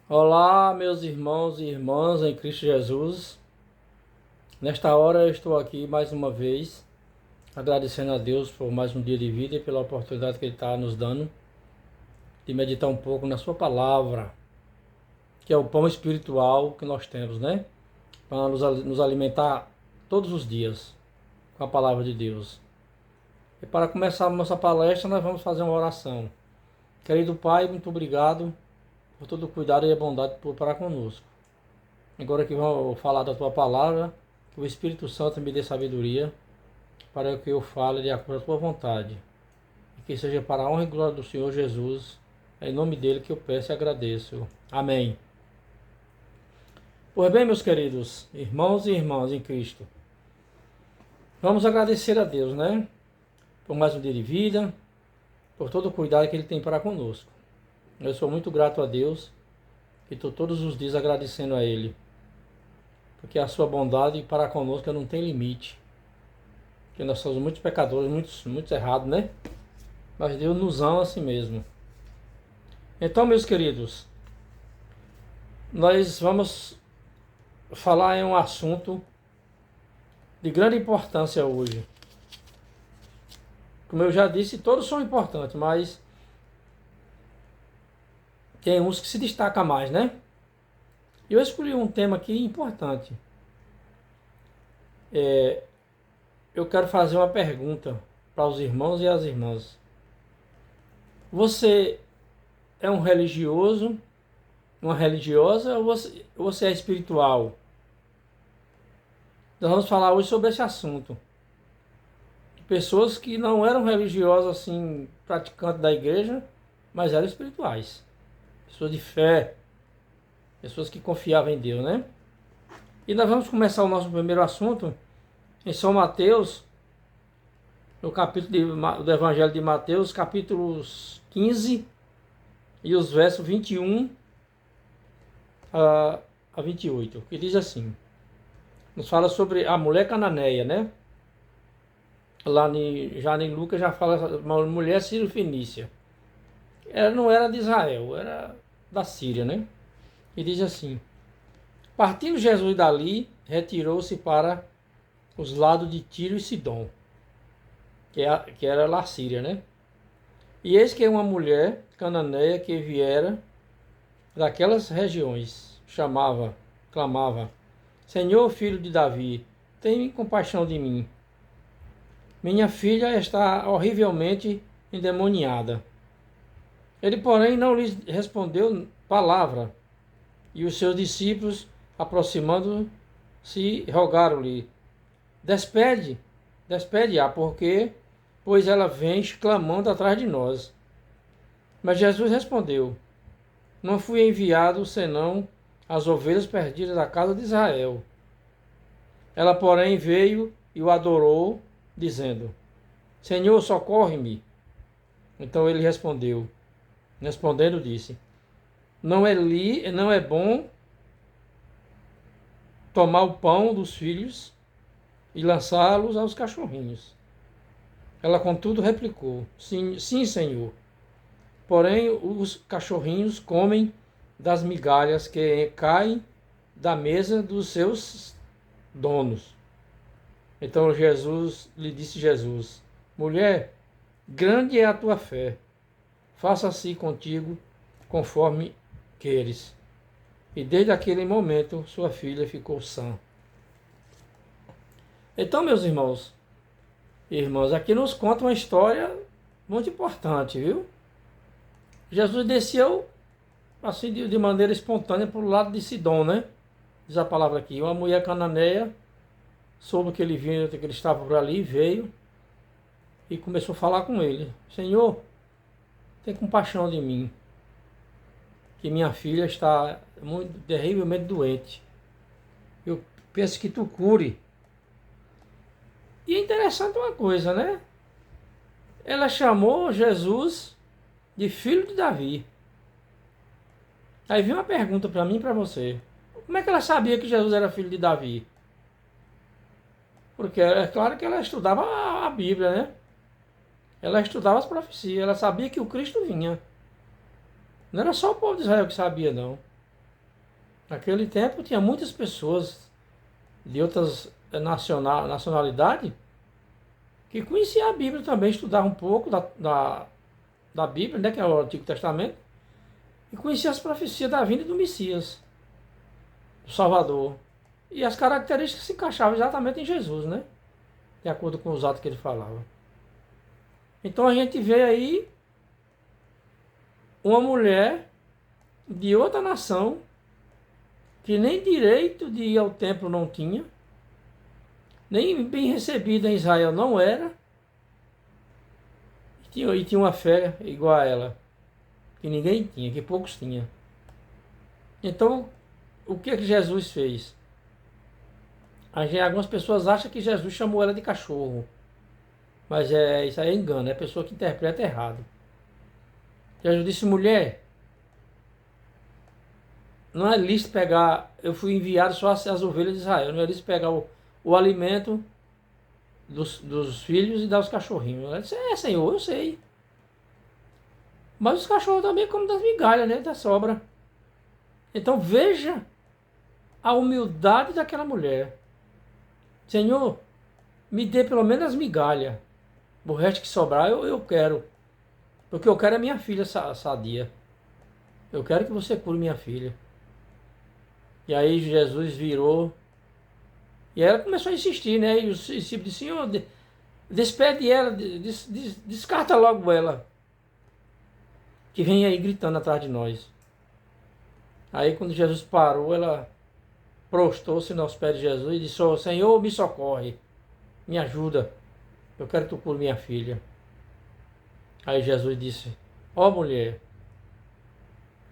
Olá, meus irmãos e irmãs em Cristo Jesus. Nesta hora eu estou aqui mais uma vez, agradecendo a Deus por mais um dia de vida e pela oportunidade que Ele está nos dando de meditar um pouco na Sua palavra, que é o pão espiritual que nós temos, né? Para nos alimentar todos os dias com a palavra de Deus. E para começar a nossa palestra, nós vamos fazer uma oração. Querido Pai, muito obrigado por todo o cuidado e a bondade para conosco. Agora que vamos falar da Tua palavra, que o Espírito Santo me dê sabedoria para que eu fale de acordo com a Tua vontade. E que seja para a honra e glória do Senhor Jesus. É em nome dele que eu peço e agradeço. Amém. Pois bem, meus queridos irmãos e irmãs em Cristo, vamos agradecer a Deus, né? Por mais um dia de vida, por todo o cuidado que Ele tem para conosco. Eu sou muito grato a Deus e estou todos os dias agradecendo a Ele, porque a sua bondade para conosco não tem limite. Porque nós somos muitos pecadores, muitos errados, né? Mas Deus nos ama assim mesmo. Então, meus queridos, nós vamos falar em um assunto de grande importância hoje. Como eu já disse, todos são importantes, mas tem uns que se destacam mais, né? Eu escolhi um tema aqui importante. Eu quero fazer uma pergunta para os irmãos e as irmãs. Você é um religioso, uma religiosa, ou você é espiritual? Nós vamos falar hoje sobre esse assunto. Pessoas que não eram religiosas, assim, praticantes da igreja, mas eram espirituais. Pessoas de fé, pessoas que confiavam em Deus, né? E nós vamos começar o nosso primeiro assunto em São Mateus, no capítulo do Evangelho de Mateus, capítulos 15 e os versos 21 a 28, que diz assim, nos fala sobre a mulher cananeia, né? Lá já em Lucas já fala uma mulher sírio-fenícia. Ela não era de Israel, era da Síria, né? E diz assim, partindo Jesus dali, retirou-se para os lados de Tiro e Sidom, que era lá Síria, né? E eis que uma mulher cananeia que viera daquelas regiões clamava, Senhor, filho de Davi, tem compaixão de mim. Minha filha está horrivelmente endemoniada. Ele, porém, não lhes respondeu palavra. E os seus discípulos, aproximando-se, rogaram-lhe, despede-a, pois ela vem clamando atrás de nós. Mas Jesus respondeu, não fui enviado senão as ovelhas perdidas da casa de Israel. Ela, porém, veio e o adorou, dizendo, Senhor, socorre-me. Então ele respondendo, disse, não é bom tomar o pão dos filhos e lançá-los aos cachorrinhos. Ela, contudo, replicou, sim, Senhor. Porém, os cachorrinhos comem das migalhas que caem da mesa dos seus donos. Então lhe disse Jesus, mulher, grande é a tua fé, faça-se contigo conforme queres. E desde aquele momento sua filha ficou sã. Então, meus irmãos e irmãs, aqui nos conta uma história muito importante, viu? Jesus desceu assim de maneira espontânea para o lado de Sidom, né? Diz a palavra aqui, uma mulher cananeia soube que ele vinha, que ele estava por ali, veio e começou a falar com ele. Senhor, tem compaixão de mim, que minha filha está muito terrivelmente doente. Eu penso que tu cure. E é interessante uma coisa, né? Ela chamou Jesus de filho de Davi. Aí vem uma pergunta para mim e para você. Como é que ela sabia que Jesus era filho de Davi? Porque é claro que ela estudava a Bíblia, né? Ela estudava as profecias, ela sabia que o Cristo vinha. Não era só o povo de Israel que sabia, não. Naquele tempo tinha muitas pessoas de outras nacionalidades que conheciam a Bíblia também, estudavam um pouco da Bíblia, né, que é o Antigo Testamento, e conheciam as profecias da vinda do Messias, do Salvador. E as características se encaixavam exatamente em Jesus, né? De acordo com os atos que ele falava. Então a gente vê aí uma mulher de outra nação que nem direito de ir ao templo não tinha, nem bem recebida em Israel não era, e tinha uma fé igual a ela, que ninguém tinha, que poucos tinham. Então, o que Jesus fez? Algumas pessoas acham que Jesus chamou ela de cachorro, mas isso aí é engano, é a pessoa que interpreta errado. Jesus disse: mulher, não é lícito pegar, eu fui enviado só as ovelhas de Israel, não é lícito pegar o alimento dos filhos e dar aos cachorrinhos. Ela disse: Senhor, eu sei. Mas os cachorros também comem das migalhas, né, da sobra. Então veja a humildade daquela mulher. Senhor, me dê pelo menos as migalhas. O resto que sobrar eu quero. Porque eu quero a minha filha sadia. Eu quero que você cure minha filha. E aí Jesus virou. E ela começou a insistir, né? E os discípulos disseram: Senhor, despede ela, descarta logo ela, que vem aí gritando atrás de nós. Aí quando Jesus parou, ela prostou-se aos pés de Jesus e disse: Senhor, me socorre, me ajuda, eu quero que tu cure minha filha. Aí Jesus disse: mulher,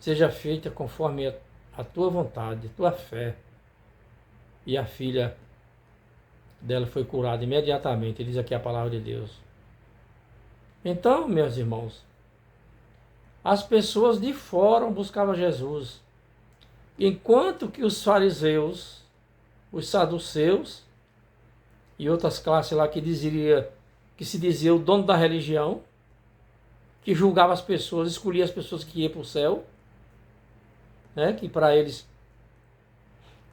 seja feita conforme a tua vontade, a tua fé. E a filha dela foi curada imediatamente, diz aqui a palavra de Deus. Então, meus irmãos, as pessoas de fora buscavam Jesus, enquanto que os fariseus, os saduceus e outras classes lá que se dizia o dono da religião, que julgava as pessoas, escolhia as pessoas que iam para o céu, né? Que para eles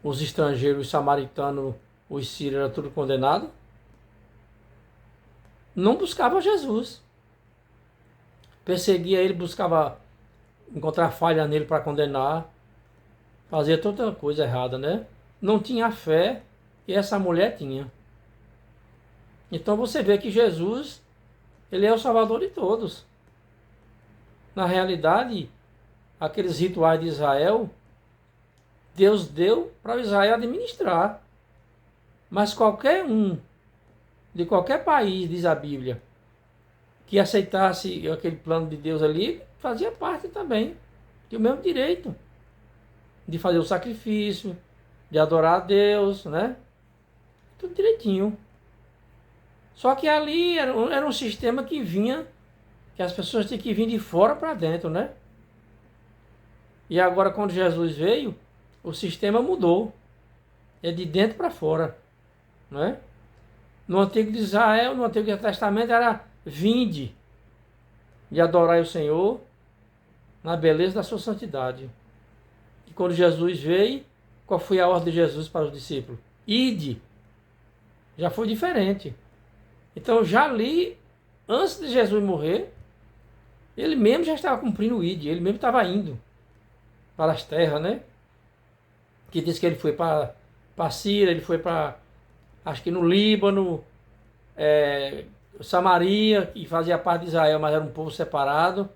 os estrangeiros, os samaritanos, os sírios eram tudo condenado, não buscava Jesus. Perseguia ele, buscava encontrar falha nele para condenar, fazia toda coisa errada, né? Não tinha a fé que essa mulher tinha. Então você vê que Jesus, ele é o Salvador de todos. Na realidade, aqueles rituais de Israel, Deus deu para Israel administrar. Mas qualquer um, de qualquer país, diz a Bíblia, que aceitasse aquele plano de Deus ali, fazia parte também. Tinha o mesmo direito de fazer o sacrifício, de adorar a Deus, né? Tudo direitinho. Só que ali era um sistema que vinha, que as pessoas tinham que vir de fora para dentro, né? E agora, quando Jesus veio, o sistema mudou. É de dentro para fora, né? No Antigo de Israel, no Antigo Testamento, era vinde e adorai o Senhor na beleza da sua santidade. E quando Jesus veio, qual foi a ordem de Jesus para os discípulos? Ide. Já foi diferente. Então, já ali, antes de Jesus morrer, ele mesmo já estava cumprindo o ide, ele mesmo estava indo para as terras, né? Que diz que ele foi para Síria, ele foi para, acho que no Líbano, Samaria, que fazia parte de Israel, mas era um povo separado,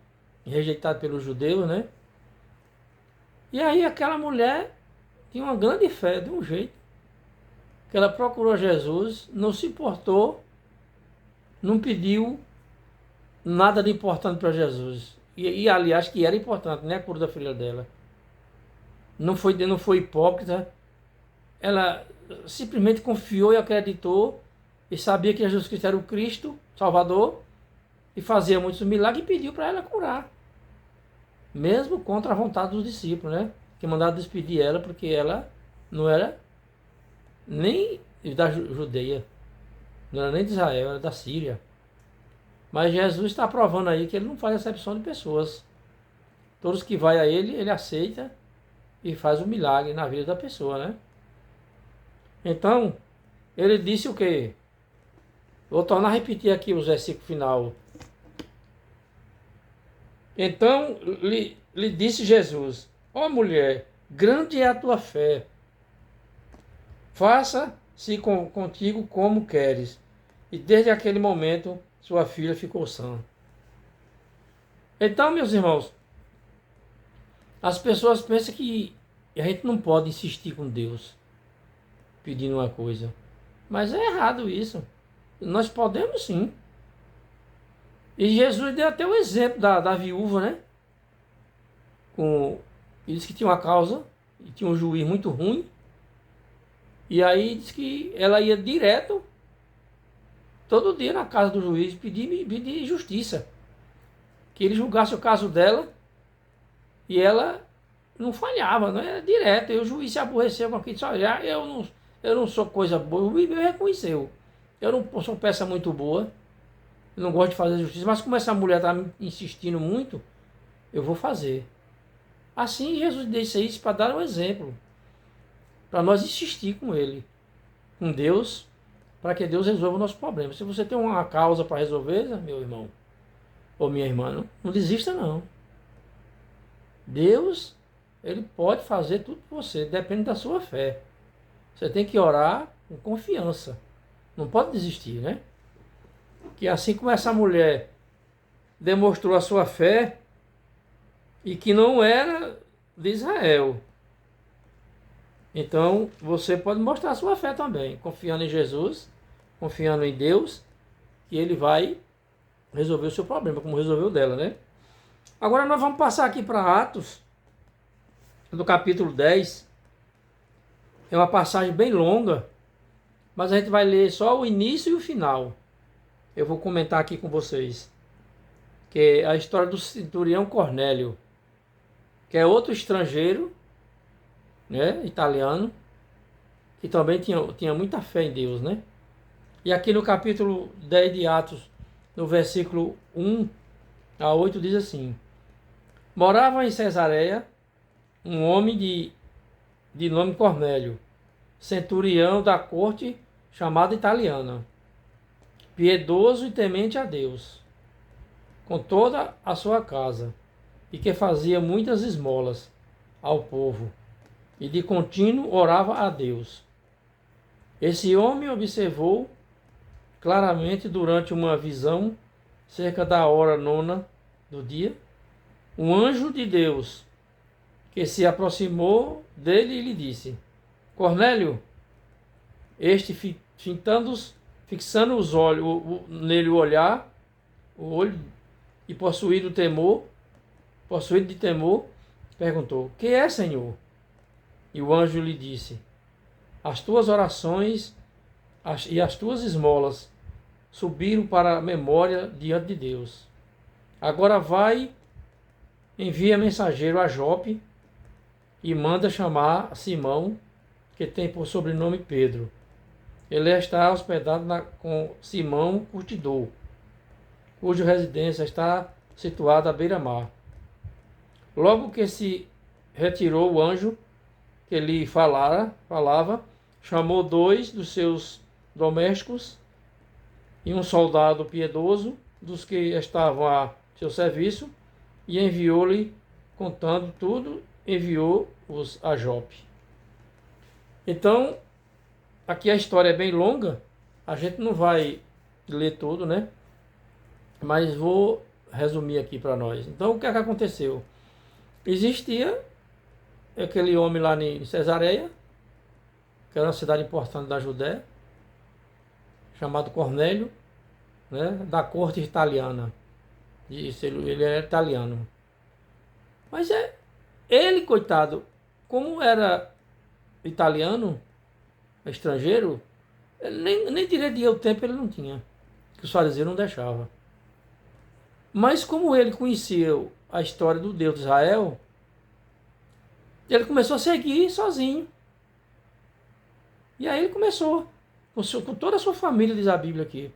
rejeitado pelos judeus, né? E aí aquela mulher tinha uma grande fé, de um jeito, que ela procurou Jesus, não se importou, não pediu nada de importante para Jesus. E aliás, que era importante, né? A cura da filha dela. Não foi hipócrita. Ela simplesmente confiou e acreditou e sabia que Jesus Cristo era o Cristo, Salvador, e fazia muitos milagres e pediu para ela curar. Mesmo contra a vontade dos discípulos, né? Que mandaram despedir ela porque ela não era nem da Judeia, não era nem de Israel, era da Síria. Mas Jesus está provando aí que ele não faz acepção de pessoas. Todos que vai a ele, ele aceita e faz um milagre na vida da pessoa, né? Então, ele disse o quê? Vou tornar a repetir aqui os versículos final. Então lhe disse Jesus: ó mulher, grande é a tua fé, faça-se contigo como queres. E desde aquele momento sua filha ficou sã. Então, meus irmãos, as pessoas pensam que a gente não pode insistir com Deus pedindo uma coisa. Mas é errado isso. Nós podemos sim. E Jesus deu até o exemplo da viúva, né? Ele disse que tinha uma causa, e tinha um juiz muito ruim. E aí disse que ela ia direto, todo dia na casa do juiz, pedir justiça. Que ele julgasse o caso dela, e ela não falhava, não era direto. E o juiz se aborreceu com aquilo, disse: olha, eu não sou coisa boa, o juiz me reconheceu. Eu não sou peça muito boa, eu não gosto de fazer justiça, mas como essa mulher está insistindo muito, eu vou fazer. Assim Jesus disse isso para dar um exemplo, para nós insistir com Ele, com Deus, para que Deus resolva o nosso problema. Se você tem uma causa para resolver, meu irmão ou minha irmã, não desista não. Deus, Ele pode fazer tudo por você, depende da sua fé. Você tem que orar com confiança, não pode desistir, né? Que assim como essa mulher demonstrou a sua fé, e que não era de Israel, então você pode mostrar a sua fé também, confiando em Jesus, confiando em Deus, que Ele vai resolver o seu problema, como resolveu o dela, né? Agora nós vamos passar aqui para Atos, do capítulo 10. É uma passagem bem longa, mas a gente vai ler só o início e o final. Eu vou comentar aqui com vocês, que é a história do centurião Cornélio, que é outro estrangeiro, né, italiano, que também tinha muita fé em Deus, né? E aqui no capítulo 10 de Atos, no versículo 1 a 8, diz assim: morava em Cesareia um homem de nome Cornélio, centurião da corte chamada italiana, piedoso e temente a Deus, com toda a sua casa, e que fazia muitas esmolas ao povo, e de contínuo orava a Deus. Esse homem observou claramente durante uma visão, cerca da hora 9 do dia, um anjo de Deus que se aproximou dele e lhe disse: Cornélio. Este, fixando os olhos nele o olho, e possuído de temor, perguntou: que é, Senhor? E o anjo lhe disse: as tuas orações e as tuas esmolas subiram para a memória diante de Deus. Agora vai, envia mensageiro a Jope e manda chamar Simão, que tem por sobrenome Pedro. Ele está hospedado com Simão Curtidor, cuja residência está situada à beira-mar. Logo que se retirou o anjo que lhe falava, chamou 2 dos seus domésticos e um soldado piedoso dos que estavam a seu serviço, e enviou-lhe, contando tudo, enviou-os a Jope. Então, aqui a história é bem longa, a gente não vai ler tudo, né? Mas vou resumir aqui para nós. Então, o que é que aconteceu? Existia aquele homem lá em Cesareia, que era uma cidade importante da Judéia, chamado Cornélio, né, da corte italiana. Ele era italiano. Mas ele, coitado, como era italiano, estrangeiro, ele nem direito de ir ao templo ele não tinha, que os fariseus não deixavam. Mas como ele conhecia a história do Deus de Israel, ele começou a seguir sozinho. E aí ele começou, com toda a sua família, diz a Bíblia aqui.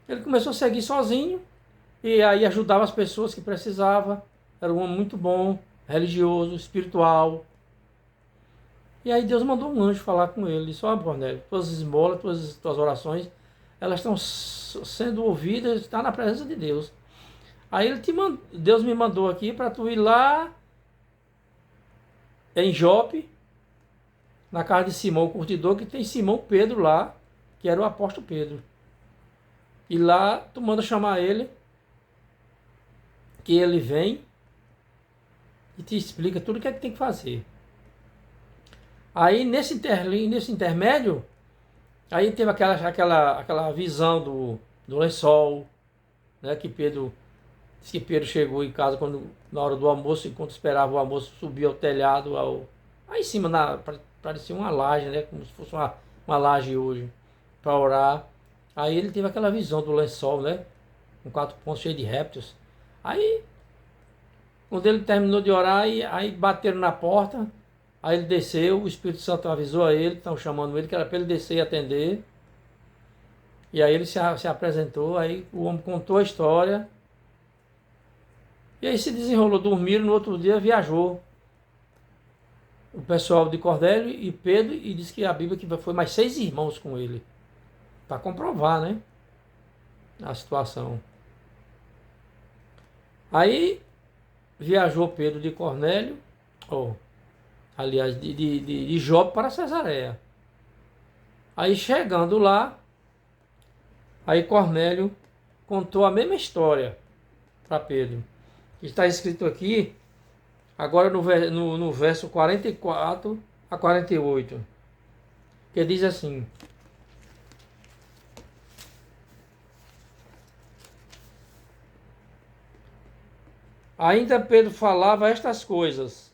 Ele começou a seguir sozinho, e aí ajudava as pessoas que precisavam. Era um homem muito bom, religioso, espiritual, E aí Deus mandou um anjo falar com ele. Disse: ó, Cornélio, tuas esmolas, tuas orações, elas estão sendo ouvidas, está na presença de Deus. Aí Deus me mandou aqui para tu ir lá em Jope, na casa de Simão o curtidor, que tem Simão Pedro lá, que era o apóstolo Pedro. E lá tu manda chamar ele, que ele vem e te explica tudo o que é que tem que fazer. Aí nesse intermédio, aí teve aquela visão do lençol, né, que Pedro chegou em casa na hora do almoço, enquanto esperava o almoço, subiu ao telhado, aí em cima, parecia uma laje, né, como se fosse uma laje hoje, para orar. Aí ele teve aquela visão do lençol, né, com 4 pontos cheio de répteis. Aí, quando ele terminou de orar, aí bateram na porta, aí ele desceu, o Espírito Santo avisou a ele, estão chamando ele, que era para ele descer e atender. E aí ele se apresentou, aí o homem contou a história. E aí se desenrolou, dormiram, no outro dia viajou o pessoal de Cornélio e Pedro, e disse que a Bíblia que foi mais 6 irmãos com ele, para comprovar, né, a situação. Aí viajou Pedro de Cornélio, aliás, de Jope para Cesareia. Aí chegando lá, aí Cornélio contou a mesma história para Pedro. Está escrito aqui, agora no verso 44 a 48, que diz assim: ainda Pedro falava estas coisas,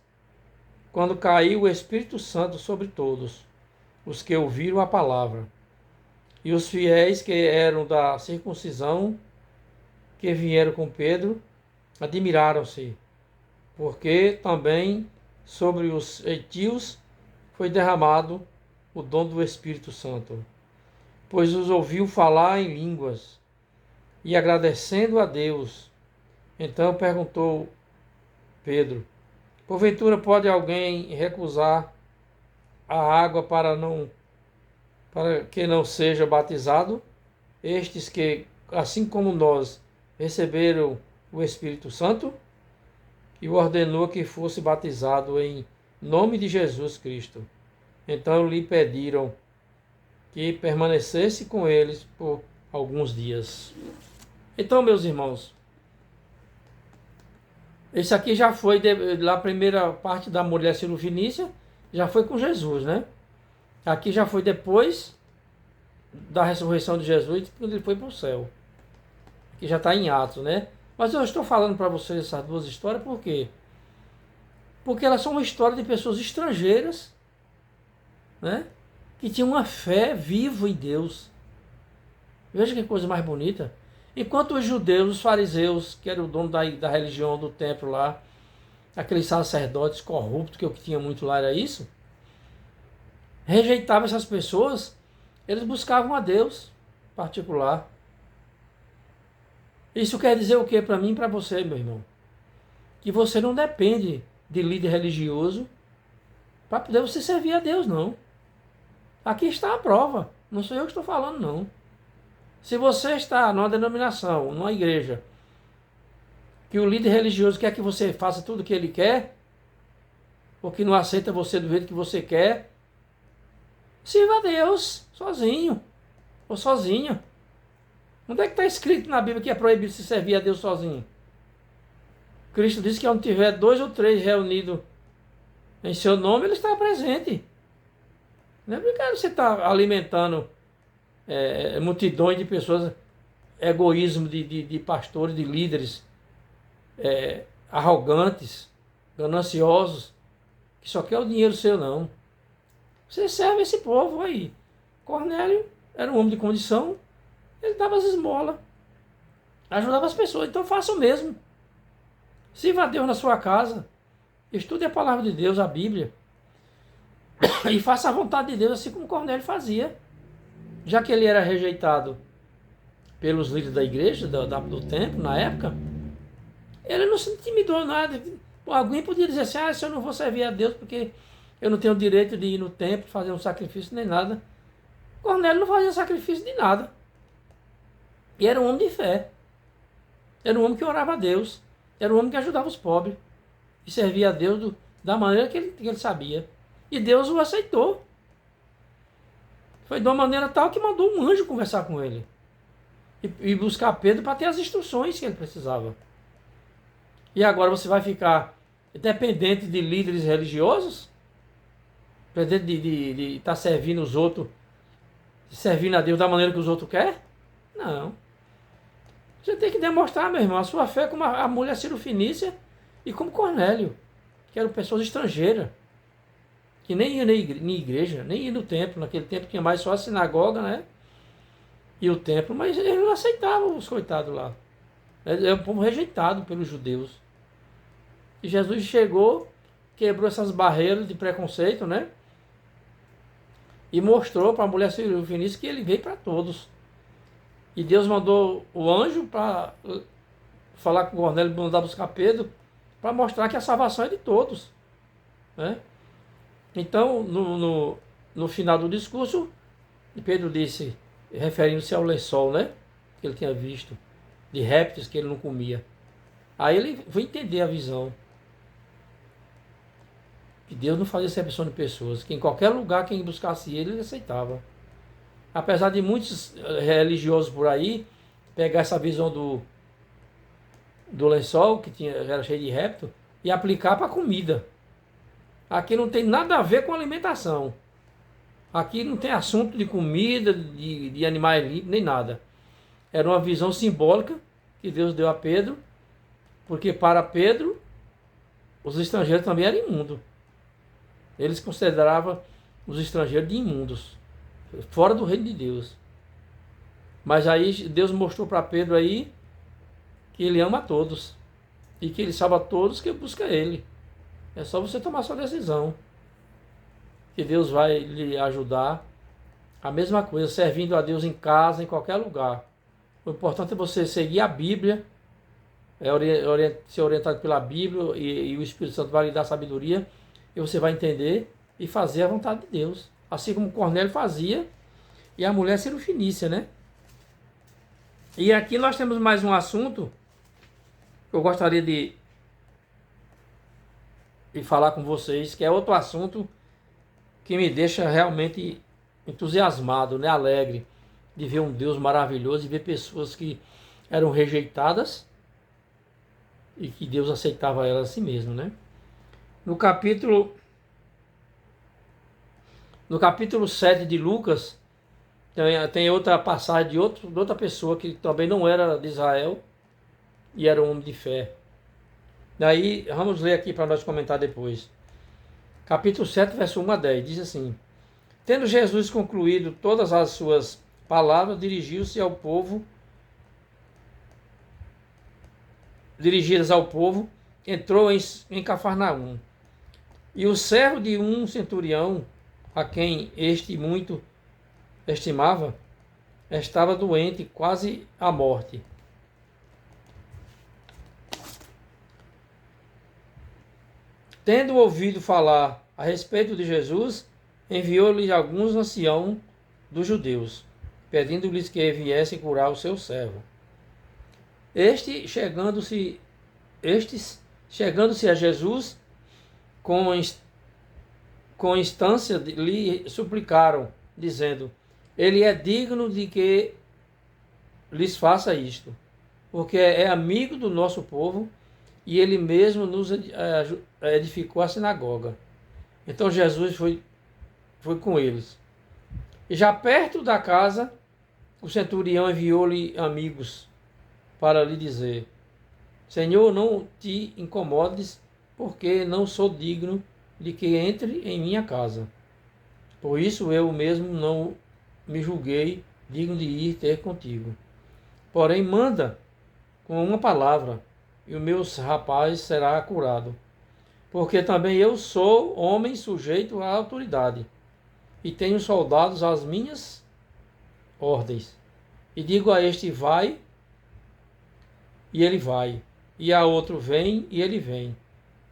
quando caiu o Espírito Santo sobre todos os que ouviram a palavra. E os fiéis que eram da circuncisão, que vieram com Pedro, admiraram-se, porque também sobre os gentios foi derramado o dom do Espírito Santo, pois os ouviu falar em línguas, e agradecendo a Deus. Então perguntou Pedro: porventura pode alguém recusar a água para que não seja batizado? Estes que, assim como nós, receberam o Espírito Santo? E o ordenou que fosse batizado em nome de Jesus Cristo. Então lhe pediram que permanecesse com eles por alguns dias. Então, meus irmãos, esse aqui já foi lá a primeira parte da mulher Sirofenícia, já foi com Jesus, né? Aqui já foi depois da ressurreição de Jesus, quando ele foi para o céu. Aqui já está em Atos, né? Mas eu estou falando para vocês essas duas histórias por quê? Porque elas são uma história de pessoas estrangeiras, né, que tinham uma fé viva em Deus. Veja que coisa mais bonita. Enquanto os judeus, os fariseus, que eram o dono da religião do templo lá, aqueles sacerdotes corruptos, que o que tinha muito lá era isso, rejeitavam essas pessoas, eles buscavam a Deus particular. Isso quer dizer o que para mim e para você, meu irmão? Que você não depende de líder religioso para poder você servir a Deus, não. Aqui está a prova. Não sou eu que estou falando, não. Se você está numa denominação, numa igreja, que o líder religioso quer que você faça tudo o que ele quer, ou que não aceita você do jeito que você quer, sirva a Deus sozinho ou sozinha. Onde é que está escrito na Bíblia que é proibido se servir a Deus sozinho? Cristo disse que onde tiver 2 ou 3 reunidos em seu nome, ele está presente. Não é porque você está alimentando multidões de pessoas, egoísmo de pastores, de líderes arrogantes, gananciosos, que só quer o dinheiro seu, não. Você serve esse povo aí. Cornélio era um homem de condição, ele dava as esmolas, ajudava as pessoas. Então faça o mesmo. Sirva a Deus na sua casa, estude a palavra de Deus, a Bíblia, e faça a vontade de Deus, assim como Cornélio fazia. Já que ele era rejeitado pelos líderes da igreja, do templo, na época, ele não se intimidou nada. Alguém podia dizer assim: se eu não vou servir a Deus porque Eu não tenho o direito de ir no templo, fazer um sacrifício nem nada. Cornélio não fazia sacrifício de nada. E era um homem de fé. Era um homem que orava a Deus. Era um homem que ajudava os pobres. E servia a Deus da maneira que ele sabia. E Deus o aceitou. Foi de uma maneira tal que mandou um anjo conversar com ele. E buscar Pedro para ter as instruções que ele precisava. E agora você vai ficar dependente de líderes religiosos? Dependente de estar servindo os outros, servindo a Deus da maneira que os outros querem? Não. Você tem que demonstrar, meu irmão, a sua fé como a mulher Cirofinícia e como Cornélio, que eram pessoas estrangeiras, que nem iam na igreja, nem iam no templo. Naquele tempo tinha mais só a sinagoga, né? E o templo, mas eles não aceitavam os coitados lá. É um povo rejeitado pelos judeus. E Jesus chegou, quebrou essas barreiras de preconceito, né? E mostrou para a mulher Cirofinícia que ele veio para todos. E Deus mandou o anjo para falar com Cornélio, mandar buscar Pedro, para mostrar que a salvação é de todos, né? Então, no final do discurso, Pedro disse, referindo-se ao lençol, né? Que ele tinha visto, de répteis que ele não comia. Aí ele foi entender a visão. Que Deus não fazia exceção de pessoas, que em qualquer lugar quem buscasse ele aceitava. Apesar de muitos religiosos por aí pegar essa visão do lençol, que era cheio de réptil, e aplicar para comida. Aqui não tem nada a ver com alimentação. Aqui não tem assunto de comida, de animais limpos, nem nada. Era uma visão simbólica que Deus deu a Pedro, porque para Pedro, os estrangeiros também eram imundos. Eles consideravam os estrangeiros de imundos, fora do reino de Deus. Mas aí Deus mostrou para Pedro aí que ele ama a todos e que ele salva todos que busca ele. É só você tomar sua decisão, que Deus vai lhe ajudar. A mesma coisa, servindo a Deus em casa, em qualquer lugar. O importante é você seguir a Bíblia, ser orientado pela Bíblia, e o Espírito Santo vai lhe dar sabedoria, e você vai entender e fazer a vontade de Deus. Assim como Cornélio fazia, e a mulher Cirofinícia, né? E aqui nós temos mais um assunto que eu gostaria de falar com vocês, que é outro assunto que me deixa realmente entusiasmado, né? Alegre de ver um Deus maravilhoso e ver pessoas que eram rejeitadas e que Deus aceitava elas assim mesmo, né? No capítulo 7 de Lucas, tem outra passagem de outra pessoa que também não era de Israel e era um homem de fé. Daí, vamos ler aqui para nós comentar depois. Capítulo 7, verso 1 a 10, diz assim: Tendo Jesus concluído todas as suas palavras, dirigidas ao povo, entrou em Cafarnaum. E o servo de um centurião, a quem este muito estimava, estava doente, quase à morte. Tendo ouvido falar a respeito de Jesus, enviou-lhe alguns anciãos dos judeus, pedindo-lhes que viessem curar o seu servo. Estes, chegando-se a Jesus, com instância lhe suplicaram, dizendo: Ele é digno de que lhes faça isto, porque é amigo do nosso povo, e ele mesmo nos edificou a sinagoga. Então Jesus foi com eles. E já perto da casa, o centurião enviou-lhe amigos para lhe dizer: Senhor, não te incomodes, porque não sou digno de que entre em minha casa. Por isso eu mesmo não me julguei digno de ir ter contigo. Porém, manda com uma palavra, e o meu rapaz será curado. Porque também eu sou homem sujeito à autoridade, e tenho soldados às minhas ordens. E digo a este: vai, e ele vai. E a outro: vem, e ele vem.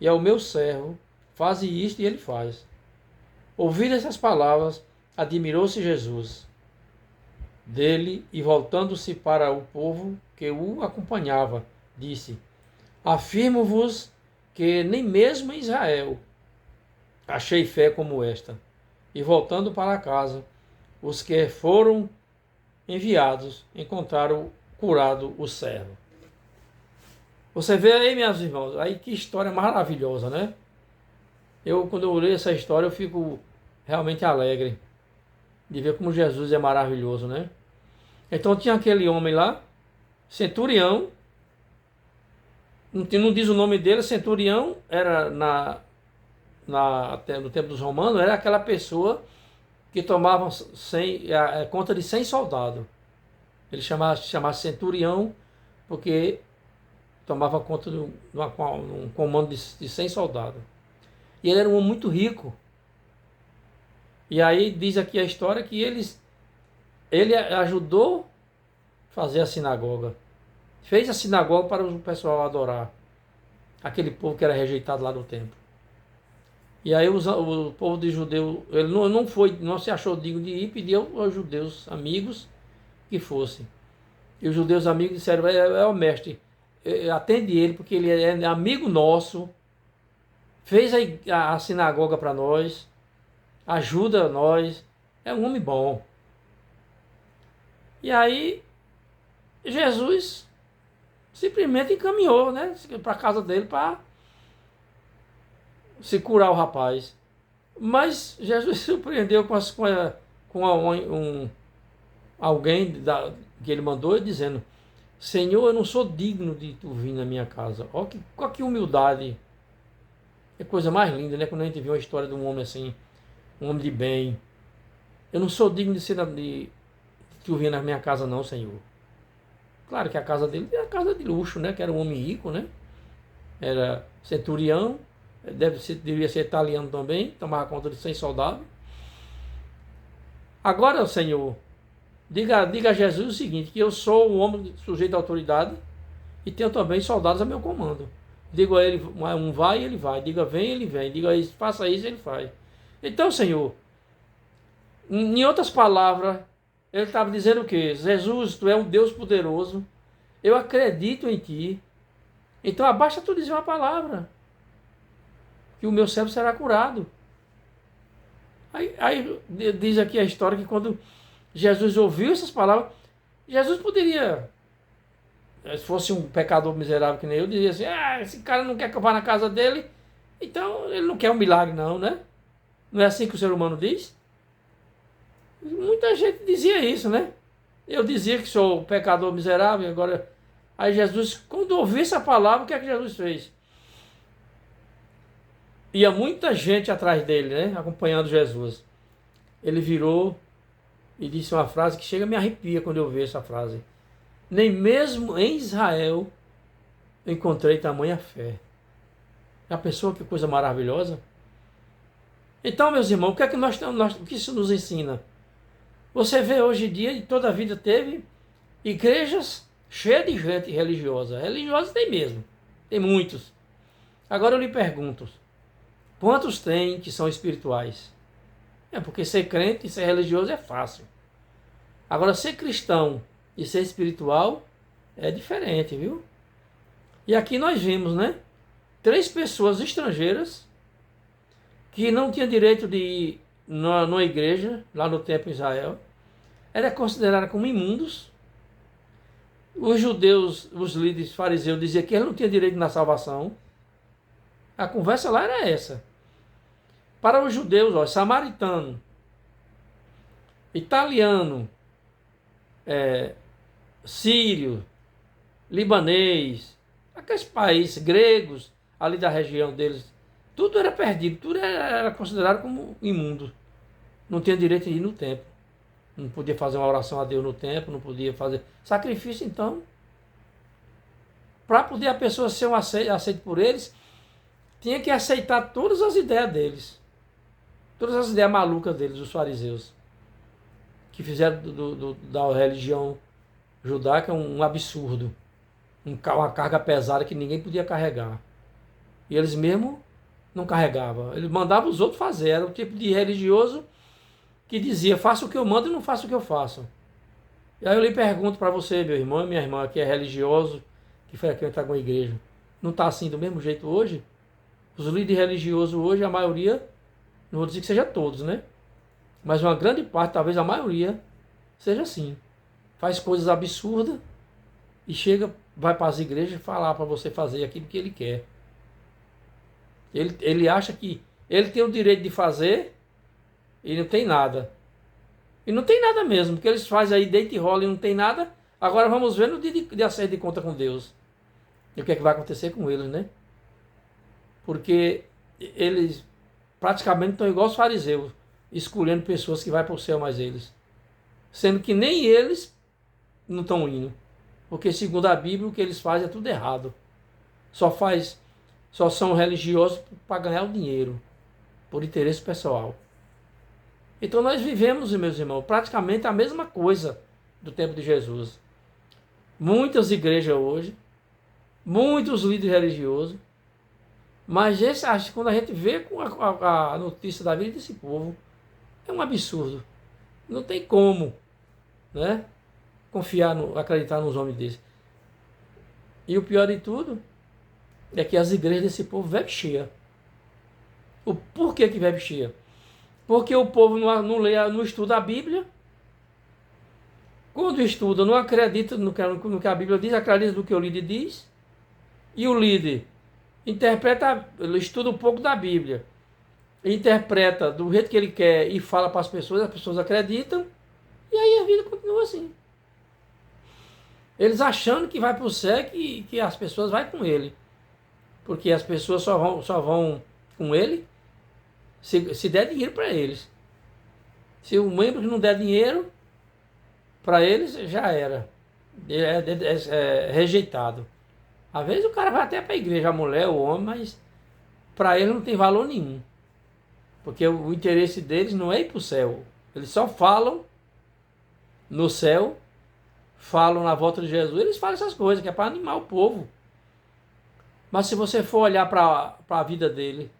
E ao meu servo: faze isto, e ele faz. Ouvindo essas palavras, admirou-se Jesus dele e, voltando-se para o povo que o acompanhava, disse: Afirmo-vos que nem mesmo em Israel achei fé como esta. E voltando para casa, os que foram enviados encontraram curado o servo. Você vê aí, meus irmãos, aí que história maravilhosa, né? Quando eu leio essa história, eu fico realmente alegre de ver como Jesus é maravilhoso, né? Então tinha aquele homem lá, centurião, não diz o nome dele, centurião era no tempo dos romanos, era aquela pessoa que tomava conta de 100 soldados. Ele chamava centurião porque tomava conta de um comando de 100 soldados. E ele era um homem muito rico. E aí diz aqui a história que ele ajudou a fazer a sinagoga. Fez a sinagoga para o pessoal adorar. Aquele povo que era rejeitado lá do templo. E aí o povo de judeu, ele não se achou digno de ir, pediu aos judeus amigos que fossem. E os judeus amigos disseram: é o mestre, atende ele, porque ele é amigo nosso, fez a sinagoga para nós, ajuda nós, é um homem bom. E aí Jesus simplesmente encaminhou, né, para a casa dele para se curar o rapaz. Mas Jesus se surpreendeu com alguém que ele mandou dizendo: Senhor, eu não sou digno de tu vir na minha casa. Olha que humildade. É coisa mais linda, né? Quando a gente vê uma história de um homem assim, um homem de bem. Eu não sou digno de tu vir na minha casa não, Senhor. Claro que a casa dele era casa de luxo, né? Que era um homem rico, né? Era centurião, devia ser italiano também, tomava conta de 100 soldados. Agora, Senhor, diga a Jesus o seguinte, que eu sou um homem sujeito à autoridade e tenho também soldados a meu comando. Digo a ele, um vai, ele vai. Diga vem, ele vem. Diga isso, faça isso, ele faz. Então, Senhor, em outras palavras, ele estava dizendo o quê? Jesus, tu é um Deus poderoso, eu acredito em ti, então abaixa tu dizer uma palavra, que o meu servo será curado. Aí diz aqui a história que quando Jesus ouviu essas palavras, Jesus poderia, se fosse um pecador miserável que nem eu, diria assim: esse cara não quer que eu vá na casa dele, então ele não quer um milagre não, né? Não é assim que o ser humano diz? Muita gente dizia isso, né? Eu dizia que sou pecador miserável, agora... Aí Jesus, quando ouviu essa palavra, o que é que Jesus fez? Ia muita gente atrás dele, né? Acompanhando Jesus. Ele virou e disse uma frase que chega a me arrepia quando eu vejo essa frase. Nem mesmo em Israel encontrei tamanha fé. Já pensou que coisa maravilhosa? Então, meus irmãos, o que é que o que isso nos ensina? Você vê hoje em dia, e toda a vida teve igrejas cheias de gente religiosa. Religiosa tem mesmo, tem muitos. Agora eu lhe pergunto, quantos tem que são espirituais? Porque ser crente e ser religioso é fácil. Agora, ser cristão e ser espiritual é diferente, viu? E aqui nós vimos, né? 3 pessoas estrangeiras que não tinham direito de ir numa igreja, lá no templo de Israel, eram consideradas como imundos. Os judeus, os líderes fariseus, diziam que eles não tinham direito na salvação. A conversa lá era essa. Para os judeus, samaritano, italiano, sírio, libanês, aqueles países gregos, ali da região deles, tudo era perdido, tudo era considerado como imundo. Não tinha direito de ir no templo. Não podia fazer uma oração a Deus no templo, não podia fazer sacrifício, então. Para poder a pessoa ser aceita por eles, tinha que aceitar todas as ideias deles. Todas as ideias malucas deles, os fariseus. Que fizeram da religião judaica um absurdo. Uma carga pesada que ninguém podia carregar. E eles mesmo não carregava. Ele mandava os outros fazer. Era o tipo de religioso que dizia, faça o que eu mando e não faça o que eu faço. E aí eu lhe pergunto para você, meu irmão e minha irmã, que é religioso, que frequenta alguma igreja, não está assim do mesmo jeito hoje? Os líderes religiosos hoje, a maioria, não vou dizer que seja todos, né? Mas uma grande parte, talvez a maioria, seja assim. Faz coisas absurdas e chega, vai para as igrejas falar para você fazer aquilo que ele quer. Ele acha que ele tem o direito de fazer e não tem nada. E não tem nada mesmo, porque eles fazem aí, deita e rola e não tem nada. Agora vamos ver no dia de acerto de conta com Deus. E o que é que vai acontecer com eles, né? Porque eles praticamente estão igual os fariseus, escolhendo pessoas que vão para o céu mais eles. Sendo que nem eles não estão indo. Porque segundo a Bíblia o que eles fazem é tudo errado. Só são religiosos para ganhar o dinheiro, por interesse pessoal. Então nós vivemos, meus irmãos, praticamente a mesma coisa do tempo de Jesus. Muitas igrejas hoje, muitos líderes religiosos, mas quando a gente vê com a notícia da vida desse povo, é um absurdo. Não tem como, né, acreditar nos homens desses. E o pior de tudo é que as igrejas desse povo vivem cheia. Por que vive cheia? Porque o povo não estuda a Bíblia. Quando estuda, não acredita no que a Bíblia diz, acredita no que o líder diz. E o líder estuda um pouco da Bíblia, interpreta do jeito que ele quer e fala para as pessoas acreditam. E aí a vida continua assim. Eles achando que vai para o céu e que as pessoas vão com ele. Porque as pessoas só vão com ele se der dinheiro para eles. Se o membro não der dinheiro para eles, já era. É rejeitado. Às vezes o cara vai até para a igreja, a mulher, o homem, mas para ele não tem valor nenhum. Porque o interesse deles não é ir para o céu. Eles só falam no céu, falam na volta de Jesus. Eles falam essas coisas, que é para animar o povo. Mas se você for olhar para a vida dele,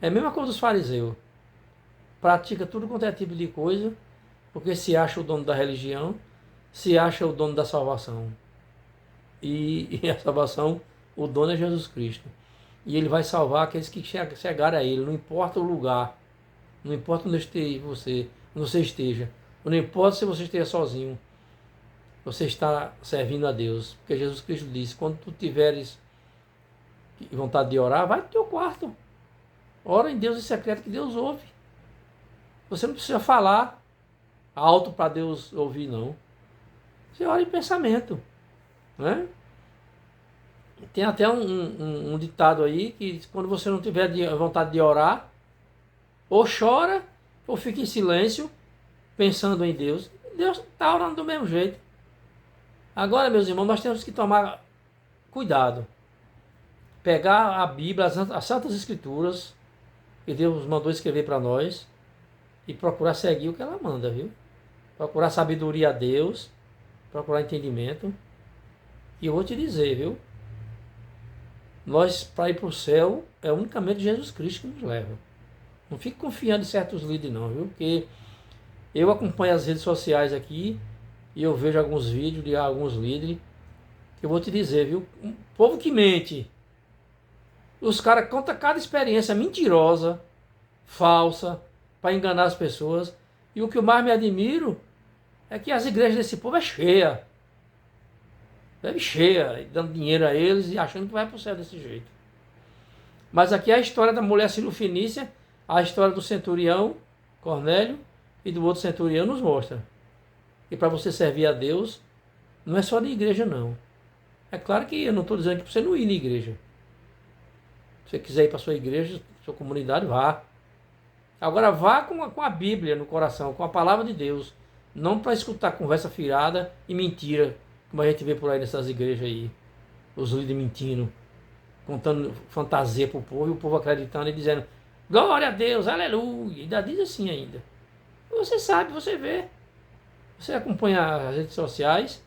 é a mesma coisa dos fariseus. Pratica tudo quanto é tipo de coisa, porque se acha o dono da religião, se acha o dono da salvação. E a salvação, o dono é Jesus Cristo. E ele vai salvar aqueles que chegarem a ele, não importa o lugar, não importa onde você esteja, não importa se você esteja sozinho, você está servindo a Deus. Porque Jesus Cristo disse, quando tu tiveres vontade de orar, vai para o teu quarto. Ora em Deus em secreto que Deus ouve. Você não precisa falar alto para Deus ouvir, não. Você ora em pensamento. Né? Tem até um ditado aí que quando você não tiver vontade de orar, ou chora, ou fica em silêncio, pensando em Deus. Deus está orando do mesmo jeito. Agora, meus irmãos, nós temos que tomar cuidado. Pegar a Bíblia, as Santas Escrituras, que Deus mandou escrever para nós, e procurar seguir o que ela manda, viu? Procurar sabedoria a Deus, procurar entendimento. E eu vou te dizer, viu? Nós, para ir para o céu, é unicamente Jesus Cristo que nos leva. Não fique confiando em certos líderes não, viu? Porque eu acompanho as redes sociais aqui e eu vejo alguns vídeos de alguns líderes que eu vou te dizer, viu? Um povo que mente. Os caras contam cada experiência mentirosa, falsa, para enganar as pessoas. E o que eu mais me admiro é que as igrejas desse povo é cheia. Deve cheia, dando dinheiro a eles e achando que vai para o céu desse jeito. Mas aqui é a história da mulher Sirofenícia, a história do centurião, Cornélio, e do outro centurião nos mostra. E para você servir a Deus, não é só de igreja não. É claro que eu não estou dizendo que você não ir na igreja. Se você quiser ir para a sua igreja, sua comunidade, vá. Agora vá com a Bíblia no coração, com a palavra de Deus. Não para escutar conversa fiada e mentira, como a gente vê por aí nessas igrejas aí. Os líderes mentindo, contando fantasia para o povo, e o povo acreditando e dizendo glória a Deus, aleluia. E ainda diz assim ainda. Você sabe, você vê. Você acompanha as redes sociais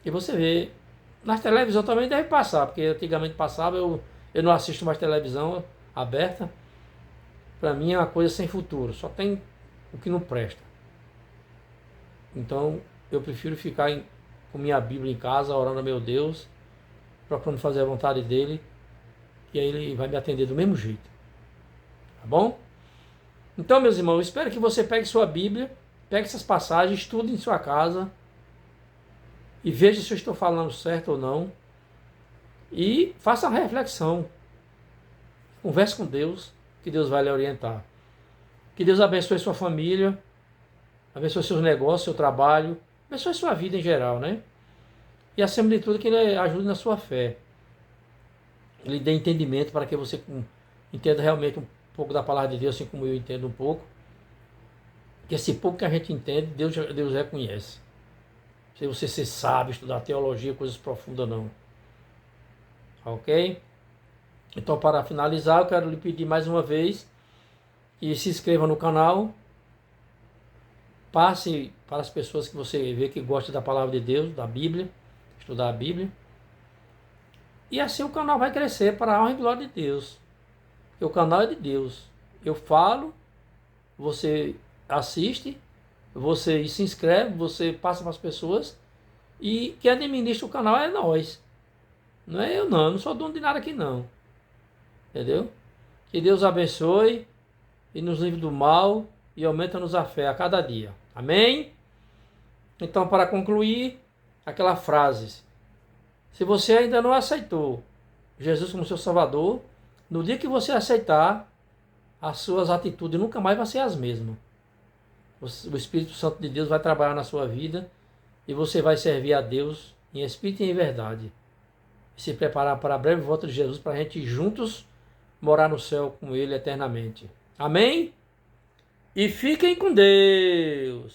e você vê. Nas televisões também deve passar, porque antigamente passava, eu não assisto mais televisão, aberta, para mim é uma coisa sem futuro, só tem o que não presta. Então eu prefiro ficar com minha Bíblia em casa, orando a meu Deus, procurando fazer a vontade dele, e aí ele vai me atender do mesmo jeito. Tá bom? Então, meus irmãos, eu espero que você pegue sua Bíblia, pegue essas passagens, estude em sua casa e veja se eu estou falando certo ou não. E faça uma reflexão. Converse com Deus, que Deus vai lhe orientar. Que Deus abençoe sua família, abençoe seus negócios, seu trabalho, abençoe sua vida em geral, né? E acima de tudo, que Ele ajude na sua fé. Ele dê entendimento para que você entenda realmente um pouco da palavra de Deus, assim como eu entendo um pouco. Que esse pouco que a gente entende, Deus reconhece. Se você ser sábio, estudar teologia, coisas profundas não. Ok? Então, para finalizar, eu quero lhe pedir mais uma vez que se inscreva no canal. Passe para as pessoas que você vê que gostam da palavra de Deus, da Bíblia, estudar a Bíblia. E assim o canal vai crescer para a honra e glória de Deus. Porque o canal é de Deus. Eu falo, você assiste, você se inscreve, você passa para as pessoas. E quem administra o canal é nós. Não é eu não, eu não sou dono de nada aqui não. Entendeu? Que Deus abençoe e nos livre do mal e aumenta-nos a fé a cada dia. Amém? Então, para concluir, aquela frase. Se você ainda não aceitou Jesus como seu Salvador, no dia que você aceitar, as suas atitudes nunca mais vão ser as mesmas. O Espírito Santo de Deus vai trabalhar na sua vida e você vai servir a Deus em espírito e em verdade. E se preparar para a breve volta de Jesus, para a gente juntos morar no céu com Ele eternamente. Amém? E fiquem com Deus.